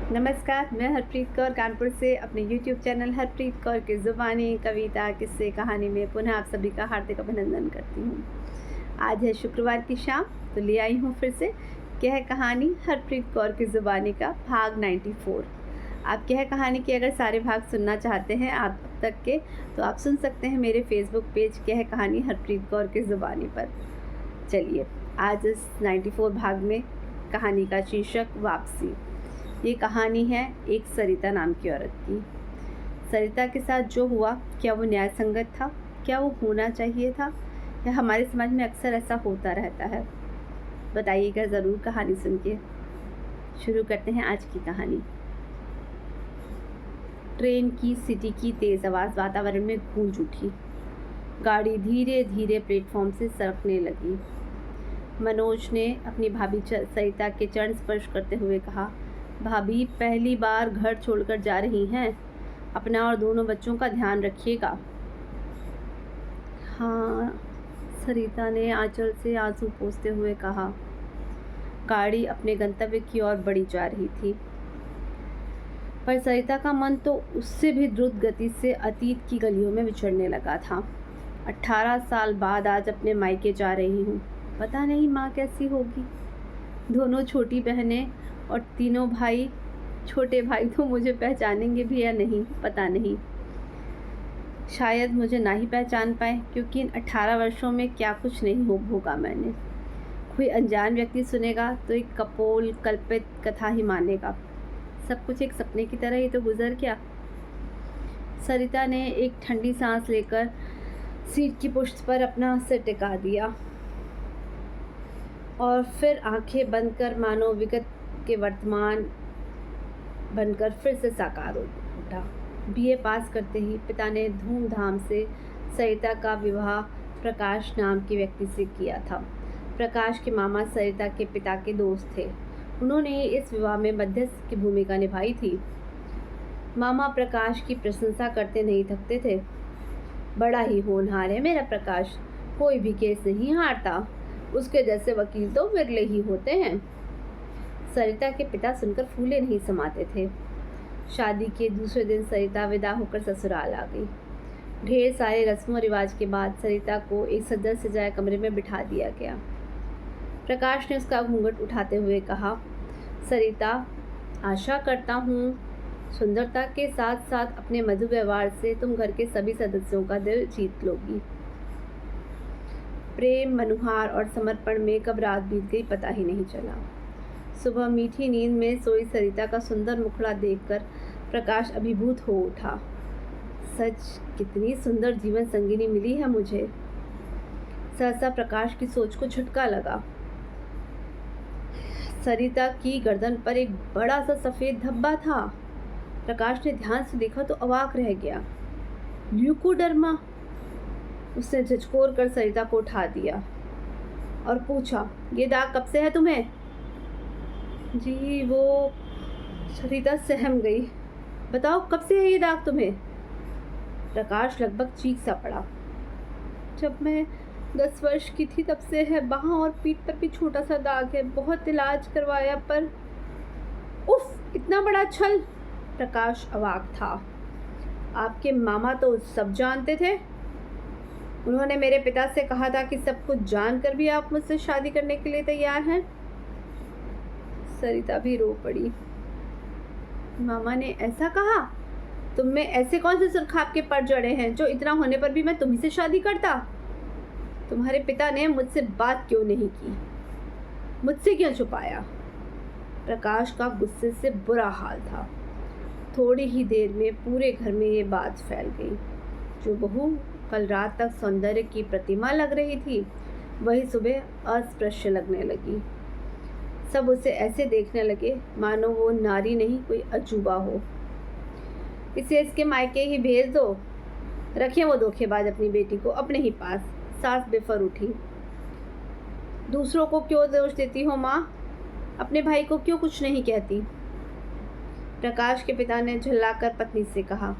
नमस्कार, मैं हरप्रीत कौर कानपुर से अपने YouTube चैनल हरप्रीत कौर की ज़ुबानी कविता किस्से कहानी में पुनः आप सभी का हार्दिक अभिनंदन करती हूँ। आज है शुक्रवार की शाम, तो ले आई हूँ फिर से कह कहानी हरप्रीत कौर की ज़ुबानी का भाग 94। आप कह कहानी के अगर सारे भाग सुनना चाहते हैं आप तक के, तो आप सुन सकते हैं मेरे फेसबुक पेज कह कहानी हरप्रीत कौर की ज़ुबानी पर। चलिए, आज इस 94 भाग में कहानी का शीर्षक वापसी। ये कहानी है एक सरिता नाम की औरत की। सरिता के साथ जो हुआ, क्या वो न्याय संगत था? क्या वो होना चाहिए था? या हमारे समाज में अक्सर ऐसा होता रहता है? बताइएगा ज़रूर कहानी सुन के। शुरू करते हैं आज की कहानी। ट्रेन की सीटी की तेज़ आवाज़ वातावरण में गूंज उठी। गाड़ी धीरे धीरे प्लेटफॉर्म से सरकने लगी। मनोज ने अपनी भाभी सरिता के चरण स्पर्श करते हुए कहा, भाभी पहली बार घर छोड़कर जा रही हैं, अपना और दोनों बच्चों का ध्यान रखिएगा। हाँ, सरिता ने आंचल से आंसू पोंछते हुए कहा। गाड़ी अपने गंतव्य की ओर बढ़ी जा रही थी, पर सरिता का मन तो उससे भी द्रुत गति से अतीत की गलियों में विचरने लगा था। 18 साल बाद आज अपने मायके जा रही हूँ, पता नहीं माँ कैसी होगी। दोनों छोटी बहनें और तीनों भाई, छोटे भाई तो मुझे पहचानेंगे भी या नहीं पता नहीं। शायद मुझे ना ही पहचान पाए, क्योंकि इन 18 वर्षों में क्या कुछ नहीं भोगा मैंने। कोई अनजान व्यक्ति सुनेगा तो एक कपोल कल्पित कथा ही मानेगा। सब कुछ एक सपने की तरह ही तो गुजर गया। सरिता ने एक ठंडी सांस लेकर सीट की पुष्ट पर अपना सिर टिका दिया और फिर आंखें बंद कर मानो विगत के वर्तमान बनकर फिर से साकार उठा। बीए पास करते ही पिता ने धूमधाम से सरिता का विवाह प्रकाश नाम के व्यक्ति से किया था। प्रकाश के मामा सरिता के पिता के दोस्त थे। उन्होंने इस विवाह में मध्यस्थ की भूमिका निभाई थी। मामा प्रकाश की प्रशंसा करते नहीं थकते थे। बड़ा ही होनहार है मेरा प्रकाश, कोई भी केस नहीं हारता, उसके जैसे वकील तो विरले ही होते हैं। सरिता के पिता सुनकर फूले नहीं समाते थे। शादी के दूसरे दिन सरिता विदा होकर ससुराल आ गई। ढेर सारे रस्मों रिवाज के बाद सरिता को एक सज्जन सजाए कमरे में बिठा दिया गया। प्रकाश ने उसका घूंघट उठाते हुए कहा, सरिता, आशा करता हूँ सुंदरता के साथ साथ अपने मधुर व्यवहार से तुम घर के सभी सदस्यों का दिल जीत लोगी। प्रेम, मनुहार और समर्पण में कब रात बीत गई पता ही नहीं चला। सुबह मीठी नींद में सोई सरिता का सुंदर मुखड़ा देखकर प्रकाश अभिभूत हो उठा। सच कितनी सुंदर जीवन संगिनी मिली है मुझे। सहसा प्रकाश की सोच को झटका लगा। सरिता की गर्दन पर एक बड़ा सा सफेद धब्बा था। प्रकाश ने ध्यान से देखा तो अवाक रह गया। ल्यूकोडर्मा। उसने झकझोर कर सरिता को उठा दिया और पूछा, ये दाग कब से है तुम्हें? जी वो, सरिता सहम गई। बताओ कब से है ये दाग तुम्हें? प्रकाश लगभग चीख सा पड़ा। जब मैं 10 वर्ष की थी तब से है, बाहों और पीठ पर भी छोटा सा दाग है, बहुत इलाज करवाया पर। उफ, इतना बड़ा छल! प्रकाश अवाक था। आपके मामा तो सब जानते थे। उन्होंने मेरे पिता से कहा था कि सब कुछ जानकर भी आप मुझसे शादी करने के लिए तैयार हैं। सरिता भी रो पड़ी। मामा ने ऐसा कहा? तुम में ऐसे कौन से सुरखाब के पर जड़े हैं जो इतना होने पर भी मैं तुम्ही से शादी करता? तुम्हारे पिता ने मुझसे बात क्यों नहीं की? मुझसे क्यों छुपाया? प्रकाश का गुस्से से बुरा हाल था। थोड़ी ही देर में पूरे घर में ये बात फैल गई। जो बहू कल रात तक सौंदर्य की प्रतिमा लग रही थी, वही सुबह अस्पृश्य लगने लगी। सब उसे ऐसे देखने लगे मानो वो नारी नहीं कोई अजूबा हो। इसे इसके मायके ही भेज दो। रखिए वो धोखेबाज अपनी बेटी को अपने ही पास। सास बेफर उठी। दूसरों को क्यों दोष देती हो माँ? अपने भाई को क्यों कुछ नहीं कहती? प्रकाश के पिता ने झल्लाकर पत्नी से कहा।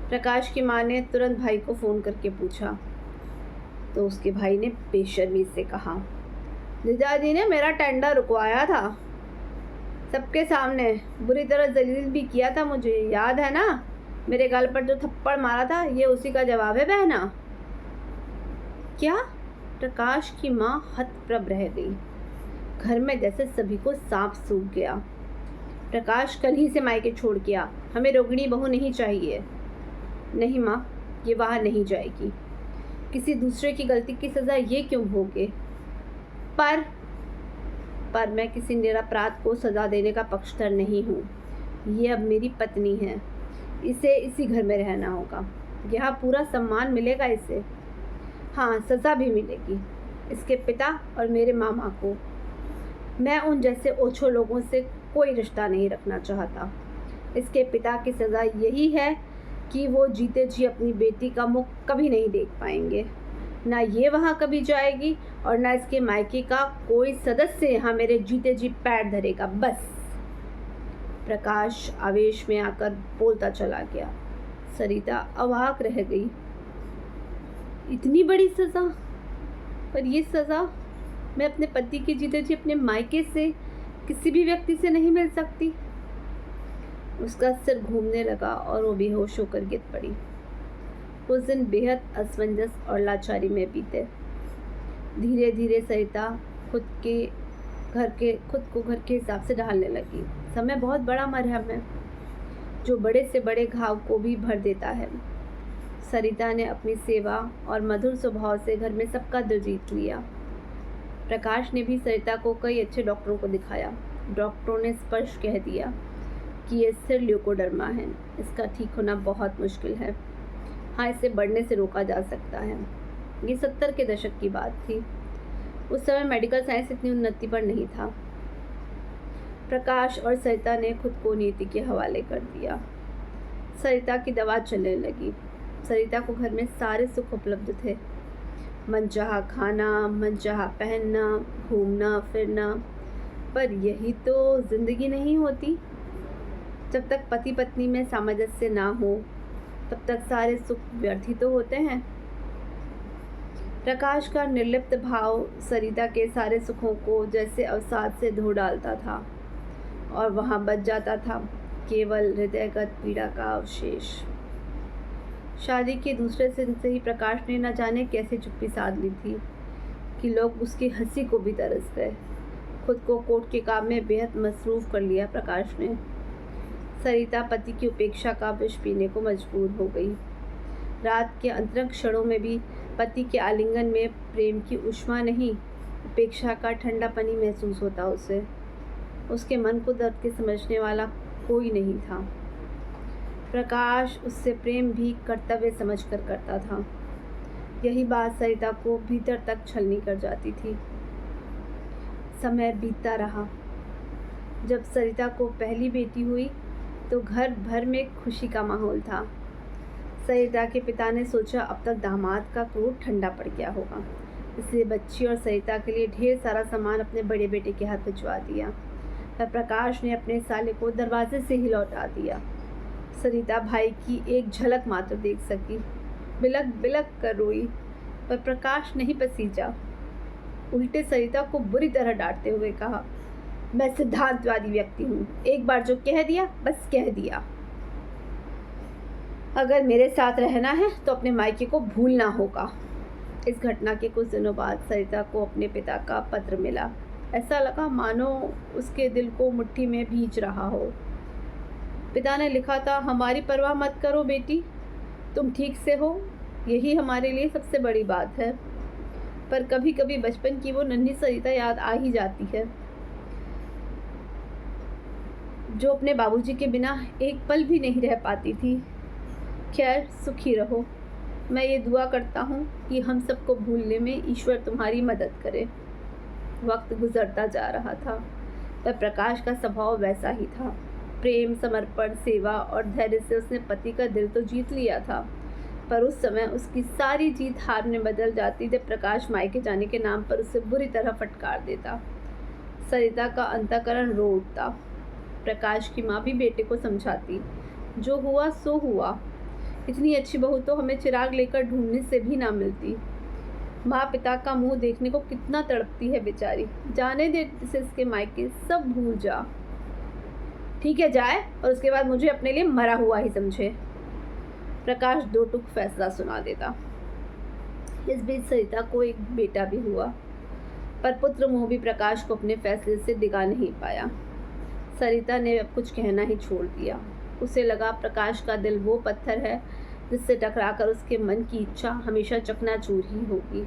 प्रकाश की माँ ने तुरंत भाई को फ़ोन करके पूछा, तो उसके भाई ने बेशर्मी से कहा, जीजाजी ने मेरा टेंडर रुकवाया था। सबके सामने बुरी तरह जलील भी किया था मुझे, याद है ना? मेरे गाल पर जो थप्पड़ मारा था, ये उसी का जवाब है बहना। क्या? प्रकाश की माँ हतप्रभ रह गई। घर में जैसे सभी को सांप सूख गया। प्रकाश कल ही से मायके छोड़ के आ, हमें रोगिणी बहू नहीं चाहिए। नहीं माँ, ये वहाँ नहीं जाएगी। किसी दूसरे की गलती की सज़ा ये क्यों भोगे? पर मैं किसी निरपराध को सज़ा देने का पक्षधर नहीं हूँ। ये अब मेरी पत्नी है, इसे इसी घर में रहना होगा। यहाँ पूरा सम्मान मिलेगा इसे। हाँ, सज़ा भी मिलेगी इसके पिता और मेरे मामा को। मैं उन जैसे ओछो लोगों से कोई रिश्ता नहीं रखना चाहता। इसके पिता की सज़ा यही है कि वो जीते जी अपनी बेटी का मुख कभी नहीं देख पाएंगे। ना ये वहाँ कभी जाएगी और ना इसके मायके का कोई सदस्य यहाँ मेरे जीते जी पैर धरेगा। बस। प्रकाश आवेश में आकर बोलता चला गया। सरिता अवाक रह गई। इतनी बड़ी सज़ा? पर ये सज़ा मैं अपने पति के जीते जी अपने मायके से किसी भी व्यक्ति से नहीं मिल सकती। उसका सिर घूमने लगा और वो बेहोश होकर गिर पड़ी। उस दिन बेहद असमंजस और लाचारी में बीते। धीरे धीरे सरिता खुद को घर के हिसाब से ढालने लगी। समय बहुत बड़ा मरहम है जो बड़े से बड़े घाव को भी भर देता है। सरिता ने अपनी सेवा और मधुर स्वभाव से घर में सबका दिल जीत लिया। प्रकाश ने भी सरिता को कई अच्छे डॉक्टरों को दिखाया। डॉक्टरों ने स्पष्ट कह दिया कि ये स्थिर ल्यूकोडर्मा है, इसका ठीक होना बहुत मुश्किल है। हाँ, इसे बढ़ने से रोका जा सकता है। ये 70 के दशक की बात थी। उस समय मेडिकल साइंस इतनी उन्नति पर नहीं था। प्रकाश और सरिता ने खुद को नीति के हवाले कर दिया। सरिता की दवा चलने लगी। सरिता को घर में सारे सुख उपलब्ध थे। मनचाहा खाना, मनचाहा पहनना, घूमना फिरना। पर यही तो जिंदगी नहीं होती। जब तक पति पत्नी में सामंजस्य ना हो तब तक सारे सुख व्यर्थ ही तो होते हैं। प्रकाश का निर्लिप्त भाव सरिता के सारे सुखों को जैसे अवसाद से धो डालता था और वहाँ बच जाता था केवल हृदयगत पीड़ा का अवशेष। शादी के दूसरे दिन से ही प्रकाश ने न जाने कैसे चुप्पी साध ली थी कि लोग उसकी हंसी को भी तरस गए। खुद को कोर्ट के काम में बेहद मसरूफ़ कर लिया प्रकाश ने। सरिता पति की उपेक्षा का विष पीने को मजबूर हो गई। रात के अंतरंग क्षणों में भी पति के आलिंगन में प्रेम की उष्मा नहीं, उपेक्षा का ठंडापनी महसूस होता उसे। उसके मन को दर्द के समझने वाला कोई नहीं था। प्रकाश उससे प्रेम भी कर्तव्य समझकर करता था। यही बात सरिता को भीतर तक छलनी कर जाती थी। समय बीतता रहा। जब सरिता को पहली बेटी हुई तो घर भर में खुशी का माहौल था। सरिता के पिता ने सोचा अब तक दामाद का क्रोध ठंडा पड़ गया होगा, इसलिए बच्ची और सरिता के लिए ढेर सारा सामान अपने बड़े बेटे के हाथ भिजवा दिया। पर प्रकाश ने अपने साले को दरवाजे से ही लौटा दिया। सरिता भाई की एक झलक मात्र देख सकी। बिलक बिलक कर रोई, पर प्रकाश नहीं पसीजा। उल्टे सरिता को बुरी तरह डांटते हुए कहा, मैं सिद्धांतवादी व्यक्ति हूँ, एक बार जो कह दिया बस कह दिया। अगर मेरे साथ रहना है तो अपने मायके को भूलना होगा। इस घटना के कुछ दिनों बाद सरिता को अपने पिता का पत्र मिला। ऐसा लगा मानो उसके दिल को मुट्ठी में भींच रहा हो। पिता ने लिखा था, हमारी परवाह मत करो बेटी, तुम ठीक से हो, यही हमारे लिए सबसे बड़ी बात है। पर कभी कभी बचपन की वो नन्ही सरिता याद आ ही जाती है, जो अपने बाबूजी के बिना एक पल भी नहीं रह पाती थी। खैर, सुखी रहो। मैं ये दुआ करता हूँ कि हम सबको भूलने में ईश्वर तुम्हारी मदद करे। वक्त गुजरता जा रहा था, पर प्रकाश का स्वभाव वैसा ही था। प्रेम, समर्पण, सेवा और धैर्य से उसने पति का दिल तो जीत लिया था, पर उस समय उसकी सारी जीत हार में बदल जाती जब प्रकाश मायके जाने के नाम पर उसे बुरी तरह फटकार देता। सरिता का अंतःकरण रो उठता। प्रकाश की माँ भी बेटे को समझाती, जो हुआ सो हुआ, इतनी अच्छी बहू तो हमें चिराग लेकर ढूंढने से भी ना मिलती। माँ पिता का मुंह देखने को कितना तड़पती है बेचारी, जाने दे इसे इसके मायके, सब भूल जा। ठीक है जाए, और उसके बाद मुझे अपने लिए मरा हुआ ही समझे। प्रकाश दो टूक फैसला सुना देता। इस बीच सरिता को एक बेटा भी हुआ, पर पुत्र मोह भी प्रकाश को अपने फैसले से डिगा नहीं पाया। सरिता ने अब कुछ कहना ही छोड़ दिया। उसे लगा प्रकाश का दिल वो पत्थर है जिससे टकराकर उसके मन की इच्छा हमेशा चकनाचूर ही होगी।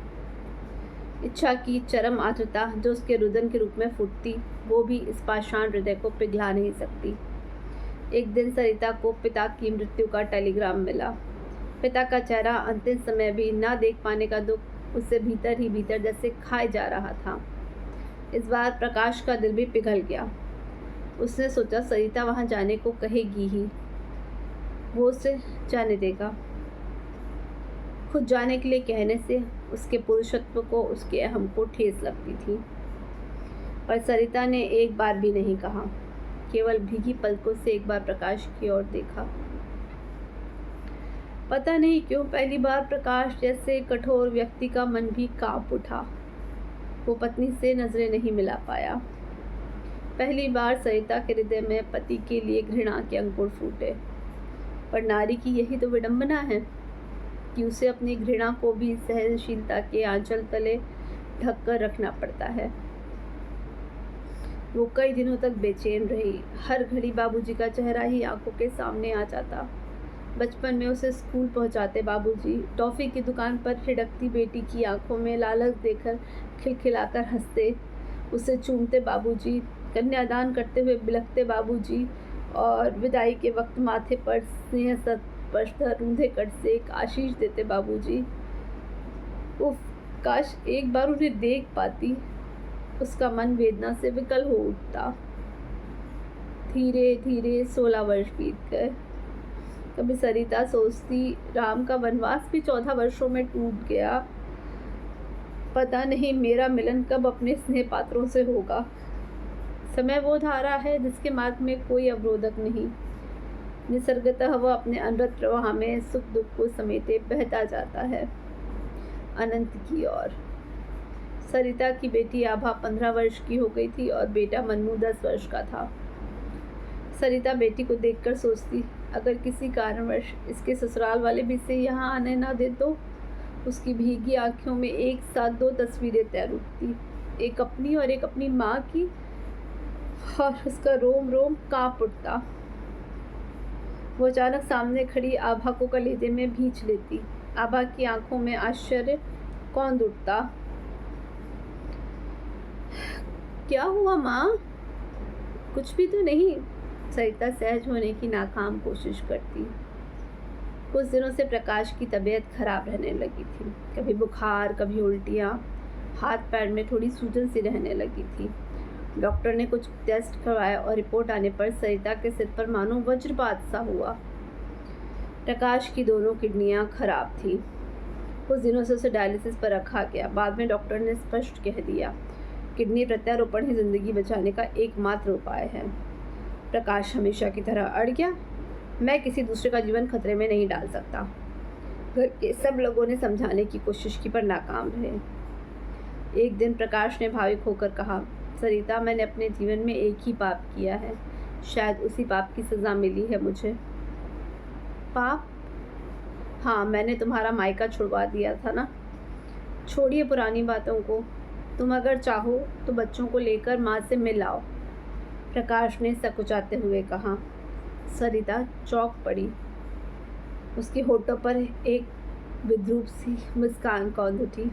इच्छा की चरम आर्द्रता जो उसके रुदन के रूप में फूटती, वो भी इस पाषाण हृदय को पिघला नहीं सकती। एक दिन सरिता को पिता की मृत्यु का टेलीग्राम मिला। पिता का चेहरा अंतिम समय भी ना देख पाने का दुख उससे भीतर ही भीतर जैसे खाए जा रहा था। इस बार प्रकाश का दिल भी पिघल गया। उसने सोचा सरिता वहाँ जाने को कहेगी ही, वो उसे जाने देगा। खुद जाने के लिए कहने से उसके पुरुषत्व को, उसके अहम को ठेस लगती थी। पर सरिता ने एक बार भी नहीं कहा, केवल भीगी पलकों से एक बार प्रकाश की ओर देखा। पता नहीं क्यों पहली बार प्रकाश जैसे कठोर व्यक्ति का मन भी कांप उठा। वो पत्नी से नजरें नहीं मिला पाया। पहली बार सरिता के हृदय में पति के लिए घृणा के अंकुर फूटे। पर नारी की यही तो विडंबना है कि उसे अपनी घृणा को भी सहनशीलता के आंचल तले ढक कर रखना पड़ता है। वो कई दिनों तक बेचैन रही। हर घड़ी बाबूजी का चेहरा ही आंखों के सामने आ जाता। बचपन में उसे स्कूल पहुंचाते बाबूजी, टॉफ़ी की दुकान पर ठिठकती बेटी की आंखों में लालच देकर खिलखिलाकर हंसते, उसे चूमते बाबूजी, कन्यादान करते हुए बिलखते बाबूजी, और विदाई के वक्त माथे पर स्नेह स्पर्शधर रूंधे कट से एक आशीष देते बाबूजी। उफ, काश एक बार उन्हें देख पाती। उसका मन वेदना से विकल हो उठता। धीरे धीरे 16 वर्ष बीत गए। कभी सरिता सोचती राम का वनवास भी 14 वर्षों में टूट गया। पता नहीं मेरा मिलन कब अपने स्नेह पात्रों से होगा। समय वो धारा है जिसके मार्ग में कोई अवरोधक नहीं। निसर्गतः वह अपने अनवरत प्रवाह में सुख दुख को समेटे बहता जाता है अनंत की ओर। सरिता की बेटी आभा 15 वर्ष की हो गई थी और बेटा मन्नू 10 वर्ष का था। सरिता बेटी को देखकर सोचती, अगर किसी कारणवश इसके ससुराल वाले भी इसे यहाँ आने ना दे तो उसकी भीगी आंखों में एक साथ 2 तस्वीरें तैर उठती, एक अपनी और एक अपनी माँ की, और उसका रोम रोम कांप उठता। वो अचानक सामने खड़ी आभा को कलेजे में भींच लेती। आभा की आंखों में आश्चर्य कौंध उठता। क्या हुआ माँ? कुछ भी तो नहीं। सरिता सहज होने की नाकाम कोशिश करती। कुछ दिनों से प्रकाश की तबीयत खराब रहने लगी थी। कभी बुखार, कभी उल्टियाँ, हाथ पैर में थोड़ी सूजन सी रहने लगी थी। डॉक्टर ने कुछ टेस्ट करवाया और रिपोर्ट आने पर सरिता के सिर पर मानो वज्रपात सा हुआ। प्रकाश की दोनों किडनियां खराब थी। कुछ दिनों से उसे डायलिसिस पर रखा गया। बाद में डॉक्टर ने स्पष्ट कह दिया, किडनी प्रत्यारोपण ही जिंदगी बचाने का एकमात्र उपाय है। प्रकाश हमेशा की तरह अड़ गया। मैं किसी दूसरे का जीवन खतरे में नहीं डाल सकता। घर के सब लोगों ने समझाने की कोशिश की पर नाकाम रहे। एक दिन प्रकाश ने भावुक होकर कहा, सरिता, मैंने अपने जीवन में एक ही पाप किया है। शायद उसी पाप की सज़ा मिली है मुझे। पाप? हाँ, मैंने तुम्हारा मायका छुड़वा दिया था ना। छोड़िए पुरानी बातों को। तुम अगर चाहो तो बच्चों को लेकर माँ से मिल आओ, प्रकाश ने सकुचाते हुए कहा। सरिता चौंक पड़ी। उसके होठों पर एक विद्रूप सी मुस्कान कौंध उठी।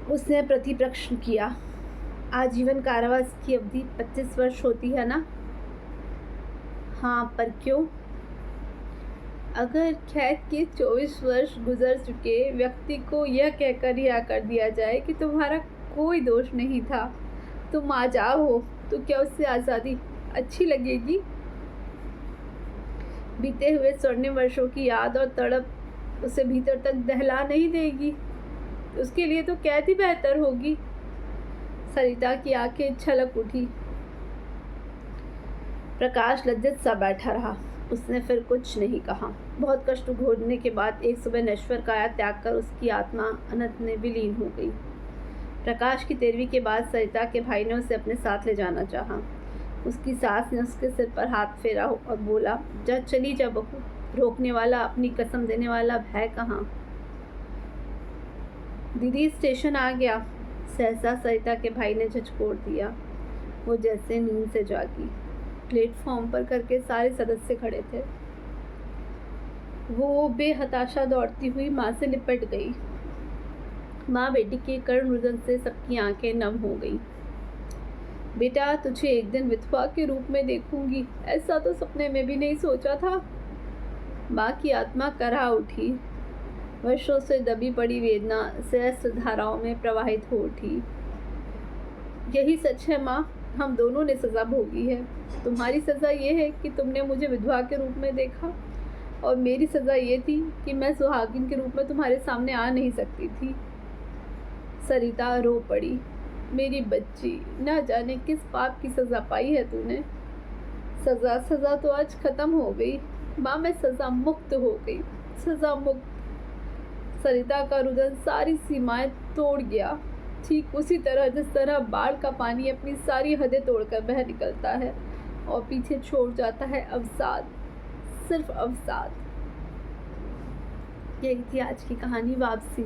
उसने प्रतिप्रश्न किया, आजीवन कारावास की अवधि 25 वर्ष होती है ना? हाँ, पर क्यों? अगर कैद के 24 वर्ष गुजर चुके व्यक्ति को यह कहकर रिहा कर दिया जाए कि तुम्हारा कोई दोष नहीं था, तुम आजाद हो, तो क्या उससे आज़ादी अच्छी लगेगी? बीते हुए स्वर्णिम वर्षों की याद और तड़प उसे भीतर तक दहला नहीं देगी। उसके लिए तो कैद ही बेहतर होगी। सरिता की आंखें छलक उठी। प्रकाश लज्जित सा बैठा रहा। उसने फिर कुछ नहीं कहा। बहुत कष्ट घोटने के बाद एक सुबह नश्वर काया त्याग कर उसकी आत्मा अनंत में विलीन हो गई। प्रकाश की तेरहवीं के बाद सरिता के भाई ने उसे अपने साथ ले जाना चाहा। उसकी सास ने उसके सिर पर हाथ फेरा और बोला, जा चली जा बहू, रोकने वाला, अपनी कसम देने वाला है कहाँ? दीदी स्टेशन आ गया। सहसा सरिता के भाई ने झचकोर दिया। वो जैसे नींद से जागी। प्लेटफॉर्म पर करके सारे सदस्य खड़े थे। वो बेहताशा दौड़ती हुई माँ से लिपट गई। माँ बेटी के करुण रुदन से सबकी आंखें नम हो गई। बेटा, तुझे एक दिन विधवा के रूप में देखूंगी, ऐसा तो सपने में भी नहीं सोचा था। माँ की आत्मा करहा उठी। वर्षों से दबी पड़ी वेदना सहस्त्र धाराओं में प्रवाहित हो उठी। यही सच है माँ, हम दोनों ने सज़ा भोगी है। तुम्हारी सज़ा ये है कि तुमने मुझे विधवा के रूप में देखा, और मेरी सज़ा ये थी कि मैं सुहागिन के रूप में तुम्हारे सामने आ नहीं सकती थी। सरिता रो पड़ी। मेरी बच्ची, ना जाने किस पाप की सज़ा पाई है तूने। सज़ा तो आज ख़त्म हो गई माँ, मैं सज़ा मुक्त हो गई, सज़ा मुक्त। सरिता का रुदन सारी सीमाएं तोड़ गया, ठीक उसी तरह जिस तरह बाढ़ का पानी अपनी सारी हदें तोड़कर बह निकलता है और पीछे छोड़ जाता है अवसाद, सिर्फ अवसाद। यही थी आज की कहानी वापसी।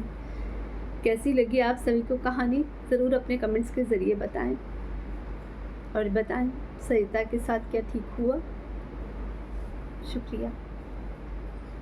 कैसी लगी आप सभी को कहानी, ज़रूर अपने कमेंट्स के ज़रिए बताएं, और बताएं सरिता के साथ क्या ठीक हुआ। शुक्रिया।